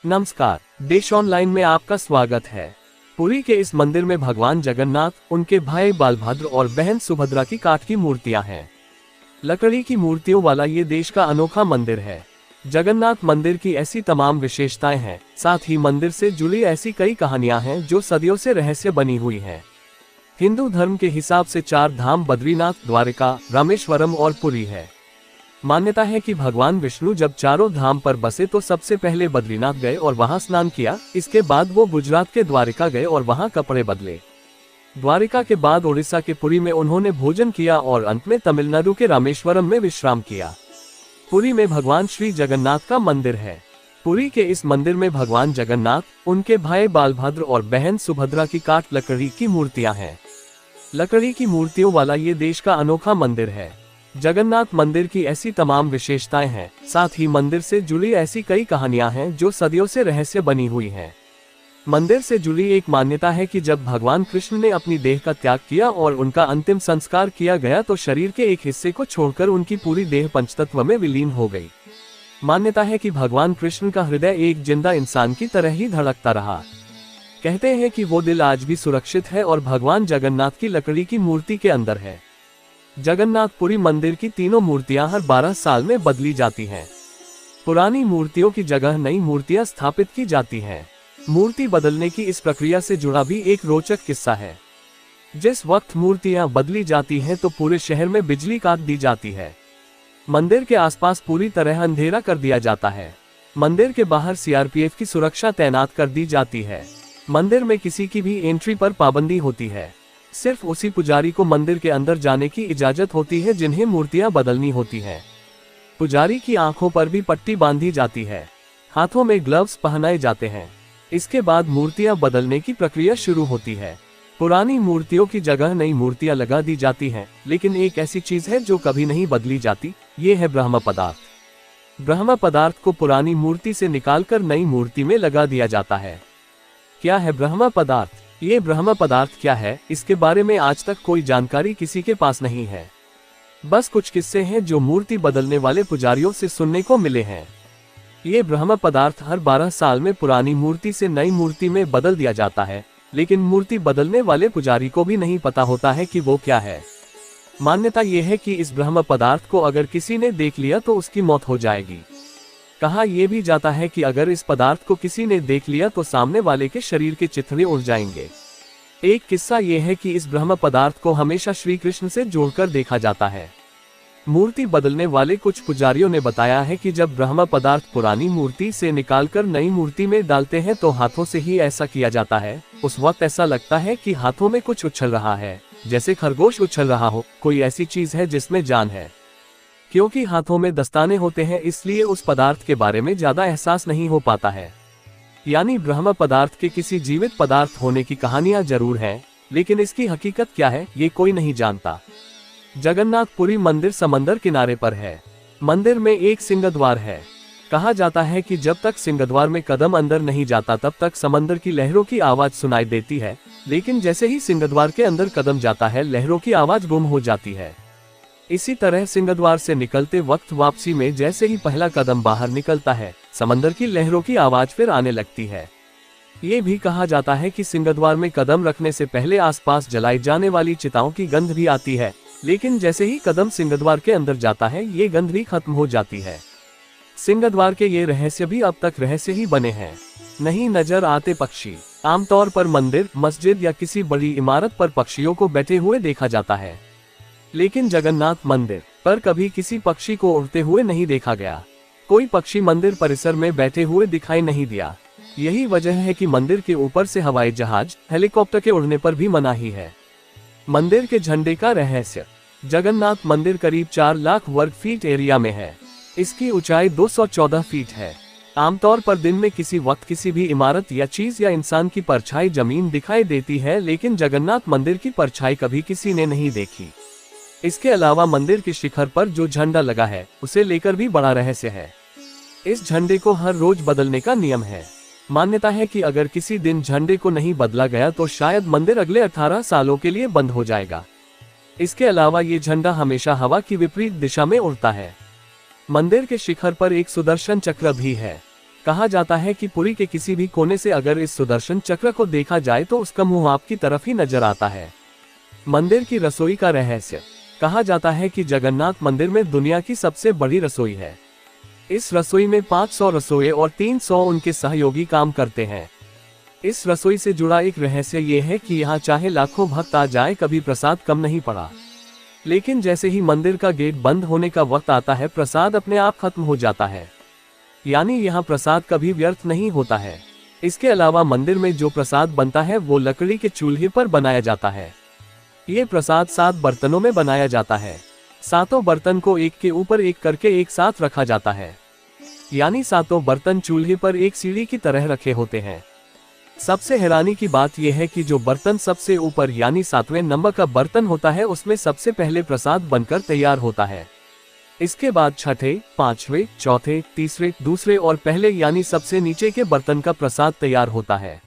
नमस्कार, देश ऑनलाइन में आपका स्वागत है। पुरी के इस मंदिर में भगवान जगन्नाथ, उनके भाई बलभद्र और बहन सुभद्रा की काठ की मूर्तियां हैं। लकड़ी की मूर्तियों वाला ये देश का अनोखा मंदिर है। जगन्नाथ मंदिर की ऐसी तमाम विशेषताएं हैं, साथ ही मंदिर से जुड़ी ऐसी कई कहानियां हैं जो सदियों से रहस्य बनी हुई हैं। हिंदू धर्म के हिसाब से 4 धाम बद्रीनाथ, द्वारिका, रामेश्वरम और पुरी है। मान्यता है कि भगवान विष्णु जब चारों धाम पर बसे तो सबसे पहले बद्रीनाथ गए और वहां स्नान किया। इसके बाद वो गुजरात के द्वारिका गए और वहां कपड़े बदले। द्वारिका के बाद उड़ीसा के पुरी में उन्होंने भोजन किया और अंत में तमिलनाडु के रामेश्वरम में विश्राम किया। पुरी में भगवान श्री जगन्नाथ का मंदिर है। पुरी के इस मंदिर में भगवान जगन्नाथ, उनके भाई बलभद्र और बहन सुभद्रा की काठ लकड़ी की मूर्तियां हैं। लकड़ी की मूर्तियों वाला ये देश का अनोखा मंदिर है। जगन्नाथ मंदिर की ऐसी तमाम विशेषताएं हैं, साथ ही मंदिर से जुड़ी ऐसी कई कहानियां हैं जो सदियों से रहस्य बनी हुई हैं। मंदिर से जुड़ी एक मान्यता है कि जब भगवान कृष्ण ने अपनी देह का त्याग किया और उनका अंतिम संस्कार किया गया तो शरीर के एक हिस्से को छोड़कर उनकी पूरी देह पंचतत्व में विलीन हो गई। मान्यता है कि भगवान कृष्ण का हृदय एक जिंदा इंसान की तरह ही धड़कता रहा। कहते हैं कि वो दिल आज भी सुरक्षित है और भगवान जगन्नाथ की लकड़ी की मूर्ति के अंदर है। जगन्नाथपुरी मंदिर की तीनों मूर्तियां हर 12 साल में बदली जाती हैं। पुरानी मूर्तियों की जगह नई मूर्तियां स्थापित की जाती हैं। मूर्ति बदलने की इस प्रक्रिया से जुड़ा भी एक रोचक किस्सा है। जिस वक्त मूर्तियां बदली जाती हैं तो पूरे शहर में बिजली काट दी जाती है। मंदिर के आसपास पूरी तरह अंधेरा कर दिया जाता है। मंदिर के बाहर सीआरपीएफ की सुरक्षा तैनात कर दी जाती है। मंदिर में किसी की भी एंट्री पर पाबंदी होती है। सिर्फ उसी पुजारी को मंदिर के अंदर जाने की इजाजत होती है जिन्हें मूर्तियां बदलनी होती हैं। पुजारी की आंखों पर भी पट्टी बांधी जाती है। हाथों में ग्लव्स पहनाए जाते हैं। इसके बाद मूर्तियां बदलने की प्रक्रिया शुरू होती है। पुरानी मूर्तियों की जगह नई मूर्तियां लगा दी जाती हैं, लेकिन एक ऐसी चीज है जो कभी नहीं बदली जाती, ये है ब्रह्म पदार्थ। ब्रह्म पदार्थ को पुरानी मूर्ति से निकालकर नई मूर्ति में लगा दिया जाता है। क्या है ब्रह्म पदार्थ? ये ब्रह्म पदार्थ क्या है, इसके बारे में आज तक कोई जानकारी किसी के पास नहीं है। बस कुछ किस्से हैं जो मूर्ति बदलने वाले पुजारियों से सुनने को मिले हैं। ये ब्रह्म पदार्थ हर 12 साल में पुरानी मूर्ति से नई मूर्ति में बदल दिया जाता है, लेकिन मूर्ति बदलने वाले पुजारी को भी नहीं पता होता है कि वो क्या है। मान्यता ये है कि इस ब्रह्म पदार्थ को अगर किसी ने देख लिया तो उसकी मौत हो जाएगी। कहा यह भी जाता है कि अगर इस पदार्थ को किसी ने देख लिया तो सामने वाले के शरीर के चिथड़े उड़ जाएंगे। एक किस्सा यह है कि इस ब्रह्म पदार्थ को हमेशा श्री कृष्ण से जोड़कर देखा जाता है। मूर्ति बदलने वाले कुछ पुजारियों ने बताया है कि जब ब्रह्म पदार्थ पुरानी मूर्ति से निकालकर नई मूर्ति में डालते हैं तो हाथों से ही ऐसा किया जाता है। उस वक्त ऐसा लगता है कि हाथों में कुछ उछल रहा है, जैसे खरगोश उछल रहा हो, कोई ऐसी चीज है जिसमें जान है। क्योंकि हाथों में दस्ताने होते हैं इसलिए उस पदार्थ के बारे में ज्यादा एहसास नहीं हो पाता है। यानी ब्रह्म पदार्थ के किसी जीवित पदार्थ होने की कहानियां जरूर हैं, लेकिन इसकी हकीकत क्या है ये कोई नहीं जानता। जगन्नाथपुरी मंदिर समंदर किनारे पर है। मंदिर में एक सिंहद्वार है। कहा जाता है कि जब तक सिंहद्वार में कदम अंदर नहीं जाता तब तक समंदर की लहरों की आवाज सुनाई देती है, लेकिन जैसे ही सिंहद्वार के अंदर कदम जाता है लहरों की आवाज गुम हो जाती है। इसी तरह सिंहद्वार से निकलते वक्त वापसी में जैसे ही पहला कदम बाहर निकलता है, समंदर की लहरों की आवाज फिर आने लगती है। ये भी कहा जाता है कि सिंहद्वार में कदम रखने से पहले आसपास जलाई जाने वाली चिताओं की गंध भी आती है, लेकिन जैसे ही कदम सिंहद्वार के अंदर जाता है ये गंध भी खत्म हो जाती है। सिंहद्वार के ये रहस्य भी अब तक रहस्य ही बने हैं। नहीं नजर आते पक्षी। आमतौर पर मंदिर, मस्जिद या किसी बड़ी इमारत पर पक्षियों को बैठे हुए देखा जाता है, लेकिन जगन्नाथ मंदिर पर कभी किसी पक्षी को उड़ते हुए नहीं देखा गया। कोई पक्षी मंदिर परिसर में बैठे हुए दिखाई नहीं दिया। यही वजह है कि मंदिर के ऊपर से हवाई जहाज, हेलीकॉप्टर के उड़ने पर भी मनाही है। मंदिर के झंडे का रहस्य। जगन्नाथ मंदिर करीब 4 लाख वर्ग फीट एरिया में है। इसकी ऊंचाई 214 फीट है। आमतौर पर दिन में किसी वक्त किसी भी इमारत या चीज या इंसान की परछाई जमीन दिखाई देती है, लेकिन जगन्नाथ मंदिर की परछाई कभी किसी ने नहीं देखी। इसके अलावा मंदिर के शिखर पर जो झंडा लगा है उसे लेकर भी बड़ा रहस्य है। इस झंडे को हर रोज बदलने का नियम है। मान्यता है कि अगर किसी दिन झंडे को नहीं बदला गया तो शायद मंदिर अगले 18 सालों के लिए बंद हो जाएगा। इसके अलावा ये झंडा हमेशा हवा की विपरीत दिशा में उड़ता है। मंदिर के शिखर पर एक सुदर्शन चक्र भी है। कहा जाता है कि पुरी के किसी भी कोने से अगर इस सुदर्शन चक्र को देखा जाए तो उसका मुंह आपकी तरफ ही नजर आता है। मंदिर की रसोई का रहस्य। कहा जाता है कि जगन्नाथ मंदिर में दुनिया की सबसे बड़ी रसोई है। इस रसोई में 500 रसोइये और 300 उनके सहयोगी काम करते हैं। इस रसोई से जुड़ा एक रहस्य ये है कि यहाँ चाहे लाखों भक्त आ जाए कभी प्रसाद कम नहीं पड़ा। लेकिन जैसे ही मंदिर का गेट बंद होने का वक्त आता है प्रसाद अपने आप खत्म हो जाता है। यानी यहाँ प्रसाद कभी व्यर्थ नहीं होता है। इसके अलावा मंदिर में जो प्रसाद बनता है वो लकड़ी के चूल्हे पर बनाया जाता है। ये प्रसाद 7 बर्तनों में बनाया जाता है। 7 बर्तन को एक के ऊपर एक करके एक साथ रखा जाता है। यानी 7 बर्तन चूल्हे पर एक सीढ़ी की तरह रखे होते हैं। सबसे हैरानी की बात यह है कि जो बर्तन सबसे ऊपर यानी 7वें नंबर का बर्तन होता है उसमें सबसे पहले प्रसाद बनकर तैयार होता है। इसके बाद छठे, 5वें, चौथे, तीसरे, दूसरे और पहले यानी सबसे नीचे के बर्तन का प्रसाद तैयार होता है।